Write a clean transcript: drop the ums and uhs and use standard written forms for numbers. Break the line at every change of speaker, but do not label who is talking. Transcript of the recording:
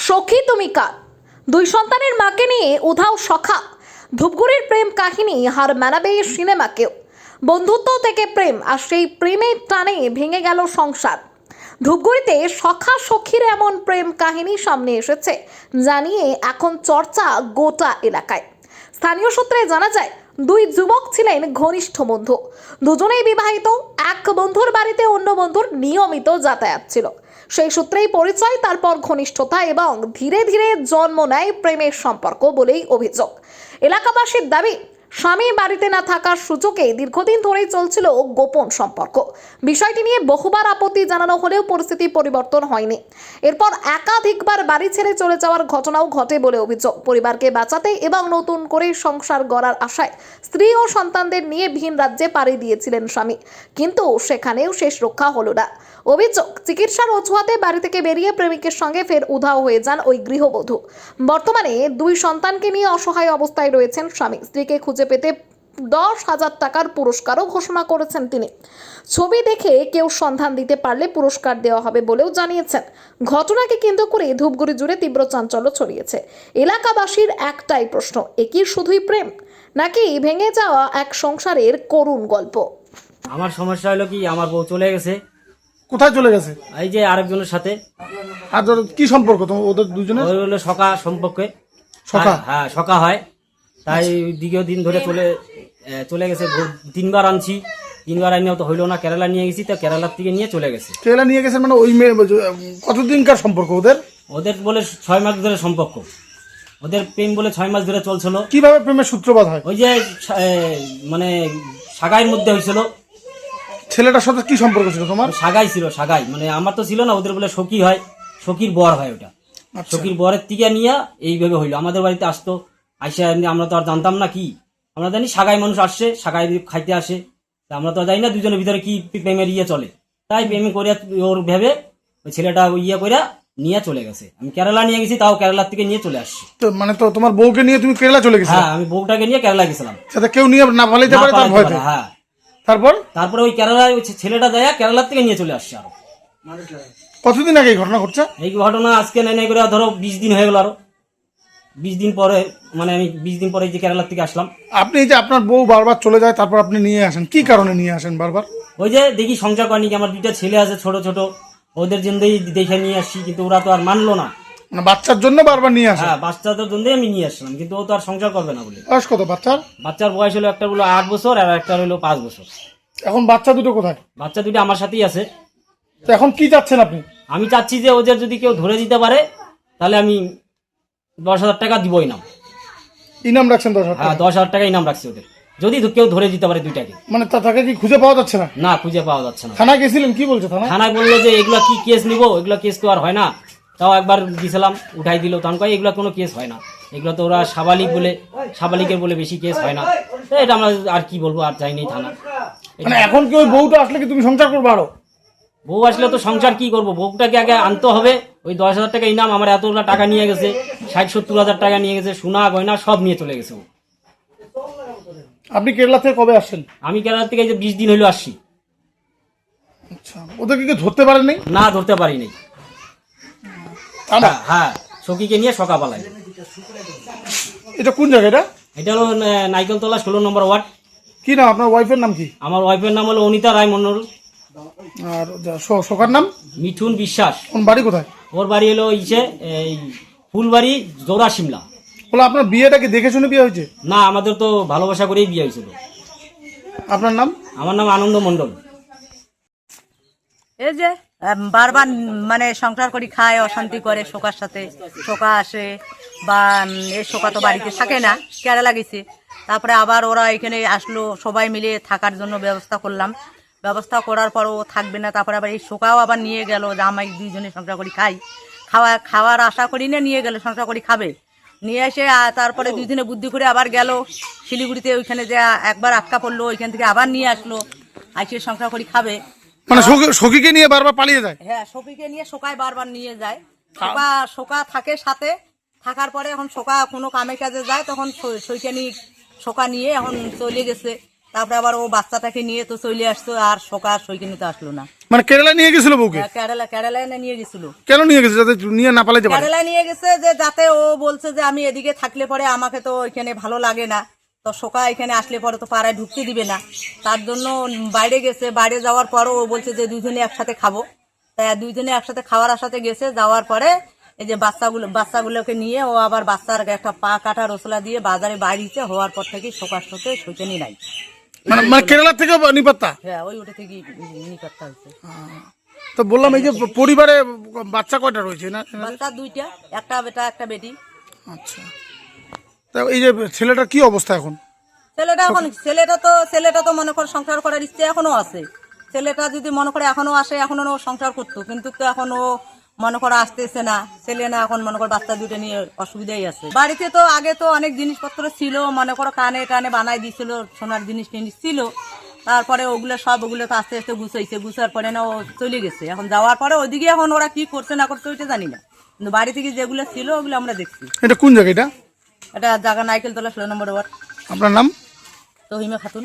সখী তুমি কার? দুই সন্তানের মাকে নিয়ে উধাও সখা। ধূপগুড়ির প্রেম কাহিনী হার মানাবে সিনেমাকেও। বন্ধুত্ব থেকে প্রেম, আর সেই প্রেমের টানে ভেঙে গেল সংসার। ধূপগুড়িতে সখা সখীর এমন প্রেম কাহিনী সামনে এসেছে, জানিয়ে এখন চর্চা গোটা এলাকায়। স্থানীয় সূত্রে জানা যায়, দুই যুবক ছিলেন ঘনিষ্ঠ বন্ধু। দুজনেই বিবাহিত। এক বন্ধুর বাড়িতে অন্য বন্ধুর নিয়মিত যাতায়াত ছিল। সেই সূত্রেই পরিচয়, তারপর ঘনিষ্ঠতা এবং ধীরে ধীরে জন্ম নেয় প্রেমের সম্পর্ক বলেই অভিযোগ। এলাকাবাসীর দাবি, স্বামী বাড়িতে না থাকার সুযোগে দীর্ঘদিন ধরেই চলছিল গোপন সম্পর্ক। বিষয়টি নিয়ে বহুবার আপত্তি জানানো হলেও পরিস্থিতি পরিবর্তন হয়নি। এরপর একাধিকবার বাড়ি ছেড়ে চলে যাওয়ার ঘটনাও ঘটে বলে অভিযোগ। পরিবারকে বাঁচাতে এবং নতুন করে সংসার গড়ার আশায় স্ত্রী ও সন্তানদের নিয়ে ভিন রাজ্যে পাড়ি দিয়েছিলেন স্বামী, কিন্তু সেখানেও শেষ রক্ষা হলো না। অভিযোগ, চিকিৎসার অজুহাতে বাড়ি থেকে বেরিয়ে প্রেমিকের সঙ্গে ফের উধাও হয়ে যান ওই গৃহবধূ। বর্তমানে দুই সন্তানকে নিয়ে অসহায় অবস্থায় রয়েছেন স্বামী। স্ত্রীকে খুঁজে পেতে 10,000 টাকার পুরস্কারও ঘোষণা করেছেন তিনি। ছবি দেখে কেউ সন্ধান দিতে পারলে পুরস্কার দেওয়া হবে বলেও জানিয়েছেন। ঘটনাকে কেন্দ্র করে ধূপগুড়ি জুড়ে তীব্র চাঞ্চল্য ছড়িয়েছে। এলাকাবাসীর একটাই প্রশ্ন, এ কি শুধুই প্রেম, নাকি ভেঙে যাওয়া এক সংসারের করুণ গল্প?
আমার সমস্যা হলো কি, আমার বউ চলে গেছে।
কোথায় চলে গেছে?
এই যে আরেকজনের সাথে।
আর ধরো কি সম্পর্ক তোমার ওদের দুজনের?
ওই হলো সখা সম্পর্কে।
সখা?
হ্যাঁ, সখা হয়। তাই দীর্ঘদিন ধরে চলে গেছে। 3বার আনছি, 3বার আনিও তো হইলো না। কেরালা নিয়ে গেছি, তো কেরালার থেকে নিয়ে চলে গেছে।
কেরালা নিয়ে গেছে মানে ওই মেয়ে কতদিনকার সম্পর্ক ওদের?
ওদের বলে 6 মাস ধরে সম্পর্ক। ওদের প্রেম বলে 6 মাস ধরে চলছিল।
কিভাবে প্রেমের সূত্রপাত হয়?
ওই যে মানে সাগাইয়ের মধ্যে হয়েছিল।
ছেলেটার সাথে কি সম্পর্ক ছিল তোমার?
সাগাই ছিল, সাগাই মানে আমার তো ছিল না। ওদের বলে সখী হয়, সখীর বর হয় ওটা।
আচ্ছা।
সখীর বরের থেকে নিয়ে এইভাবে হইলো। আমাদের বাড়িতে আসতো, আইসা আমরা তো আর জানতাম না কি। আমরা জানি সাগাই মানুষ আসছে, সাগাই খাইতে আসে, তা আমরা তো জানি না দুজনের ভিতরে কি প্রেমের ইয়ে চলে। তাই প্রেমে করিয়া ওর ভেবে ওই ছেলেটা ইয়ে করিয়া নিয়ে চলে গেছে। আমি কেরালা নিয়ে গেছি, তাও কেরালার থেকে নিয়ে চলে আসছি।
তো মানে তো তোমার বউকে নিয়ে তুমি কেরালা চলে গেছিলে?
হ্যাঁ, আমি বউটাকে নিয়ে কেরালা গেছিলাম।
সেটা কেউ নিয়ে না পালাইতে পারে তার ভয়তে?
হ্যাঁ।
তারপর
ওই কেরালায় ওই ছেলেটা যায় কেরালার থেকে নিয়ে চলে আসছে। আরো
কতদিন আগে এই ঘটনা ঘটছে?
এই ঘটনা আজকে নাই করে ধরো 20 দিন হয়ে গেল। আরো 20 দিন পরে, মানে আমি 20 দিন পরে যে কেরালার থেকে আসলাম।
আপনি এই যে আপনার বউ বারবার চলে যায়, তারপর আপনি নিয়ে আসেন, কি কারণে নিয়ে আসেন বারবার?
ওই যে দেখি সংসার করেনি কি, আমার 2টা ছেলে আছে ছোট ছোট, ওদের জন্যই দেখে নিয়ে আসছি, কিন্তু ওরা তো আর মানলো না।
মানে বাচ্চার জন্য বারবার নিয়ে আসেন?
হ্যাঁ, বাচ্চাদের জন্যই আমি নিয়ে আসলাম, কিন্তু ও তো আর সংসার করবে না বলে।
বয়স কত বাচ্চার?
বাচ্চার বয়স হলো, একটা হলো 8 বছর আর একটা হলো 5 বছর।
এখন বাচ্চা দুটো কোথায়?
বাচ্চা দুটো আমার সাথেই আছে।
তো এখন কি চাচ্ছেন আপনি?
আমি চাচ্ছি যে ওদের যদি কেউ ধরে দিতে পারে, তাহলে আমি 10,000 টাকা দিবই না।
ইনাম রাখছেন 10,000 টাকা?
হ্যাঁ, 10,000 টাকা ইনাম রাখছি ওদের, যদি কেউ ধরে দিতে পারে দুইটাকে।
মানে তাকে কি খুঁজে পাওয়া যাচ্ছে না?
না, খুঁজে পাওয়া যাচ্ছে না।
থানায় গেছিলেন, কি বলছে থানায়?
থানায় বললো যে এগুলা কি কেস নিবো, এগুলা কেস তো আর হয় না। তাও একবার গেছিলাম, উঠাই দিল। তখন কয় এগুলা কোনো কেস হয় না, এগুলো তো ওরা সাবালিকের বলে বেশি কেস হয় না। তো এটা আমরা আর কি বলবো, আর যাইনি থানা।
মানে এখন কি ওই বউটা আসলে কি তুমি সংসার করবো আরো?
বউ আসলে তো সংসার কি করবো, বউটাকে আগে আনতে হবে। ওই 10,000 টাকা ইনাম, আমার এতগুলা টাকা নিয়ে গেছে, 60-70 হাজার টাকা নিয়ে গেছে, সোনা গয়না সব নিয়ে চলে গেছে।
আপনি কেরালা থেকে কবে আসছেন?
আমি কেরালা থেকে যে 20 দিন হইলো আসছি।
আচ্ছা, ওদেরকে কি ধরতে পারেননি?
না, ধরতে পারিনি। হ্যাঁ, সখীকে নিয়ে সকালবেলায়।
এটা কোন জায়গা?
এটা হলো নাইকেলতলা 16 নম্বর ওয়ার্ড।
কি নাম আপনার ওয়াইফের নাম? কি
আমার ওয়াইফের নাম হলো অনিতা রায় মন্ডল।
আর সখার নাম?
মিঠুন বিশ্বাস।
কোন বাড়ি কোথায়?
ওর বাড়ি হলো এই ফুলবাড়ি, জোড়া শিমলা।
বলে আপনার বিয়েটা কি দেখে শুনে বিয়ে হয়েছে?
না, আমাদের তো ভালোবাসা করেই বিয়ে হয়েছিল।
আপনার নাম?
আমার নাম আনন্দ মন্ডল।
এই যে বারবার মানে সংসার করি খায়, অশান্তি করে শোকার সাথে। শোকা আসে বা এই শোকা তো বাড়িতে থাকে না, কেরালা গেছে। তারপরে আবার ওরা এখানে আসলো, সবাই মিলে থাকার জন্য ব্যবস্থা করলাম। ব্যবস্থা করার পরও থাকবে না, তারপরে আবার এই শোকাও আবার নিয়ে গেল যে আমি 2জনে সংসার করি খাই। খাওয়ার আশা করি না, নিয়ে গেল সংসার করি খাবে। নিয়ে এসে তারপরে 2 দিনে বুদ্ধি করে আবার গেল শিলিগুড়িতে, ওইখানে যে একবার আটকা পড়লো, ওইখান থেকে আবার নিয়ে আসলো, আইসে সংসার করি খাবে।
মানে সখীকে নিয়ে বারবার পালিয়ে যায়?
হ্যাঁ, সখীকে নিয়ে শোকায় বারবার নিয়ে যায়। শোকা থাকে সাথে, থাকার পরে এখন শোকা কোনো কামে কাজে যায়, তখন শোকা নিয়ে এখন চলে গেছে। তারপরে আবার ও বাচ্চাটাকে নিয়ে তো চলে আসতো, আর সকাল সইকে নিতে আসলো না।
মানে কেরালা নিয়ে গেছিল বউকে?
কেরালায় না নিয়ে গেছিল।
কেন নিয়ে গেছে? যাতে নিয়ে না পালাইতে পারে?
কেরালায় নিয়ে গেছে যে যাতে ও বলছে যে আমি এদিকে থাকলে পরে আমাকে তো এখানে ভালো লাগে না, তো সকাল এখানে আসলে পরে তো পাড়ায় ঢুকতে দিবে না, তার জন্য বাইরে গেছে। বাইরে যাওয়ার পরও ও বলছে যে দুজনে একসাথে খাবো, তাই দুইজনে একসাথে খাওয়ার আশাতে গেছে। যাওয়ার পরে এই যে বাচ্চাগুলোকে নিয়ে ও আবার বাচ্চার একটা পা কাটা রসলা দিয়ে বাজারে বাইরেছে। হওয়ার পর থেকে সকাল সাথে শোচনী নাই।
মানে কেরালা থেকে নিপাত্তা?
হ্যাঁ, ওই ওটা থেকে নিকাত্তা হয়েছে।
তো বললাম এই যে পরিবারে বাচ্চা কয়টা রয়েছে না?
বাচ্চা দুইটা, একটা বেটা একটা বেটি।
আচ্ছা, তা এই যে ছেলেটার কি অবস্থা এখন?
ছেলেটা তো মনে করে সংসার করার ইচ্ছে এখনো আছে। ছেলেটা যদি মনে করে এখনো আসে, এখনো ও সংসার করতো, কিন্তু তো এখন ও মনে করে আসতেছে না। ছেলে না এখন মনে করে বাচ্চা দুটো নিয়ে অসুবিধাই আছে। বাড়িতে তো আগে তো অনেক জিনিসপত্র ছিল, মনে করো কানে টানে বানাই দিছিল, সোনার জিনিস টিনিস ছিল। তারপরে ওগুলো তো আস্তে আস্তে গুছাইছে। গুছার পরে না ও চলে গেছে। এখন যাওয়ার পরে ওইদিকে এখন ওরা কি করছে না করছে ওইটা জানি না, কিন্তু বাড়ি থেকে যেগুলো ছিল ওগুলো আমরা দেখছি।
এটা কোন জায়গা? এটা
এটা জায়গা নাইকেল তলা 16 নম্বর ওয়ার্ড।
আপনার নাম?
তহিমা খাতুন।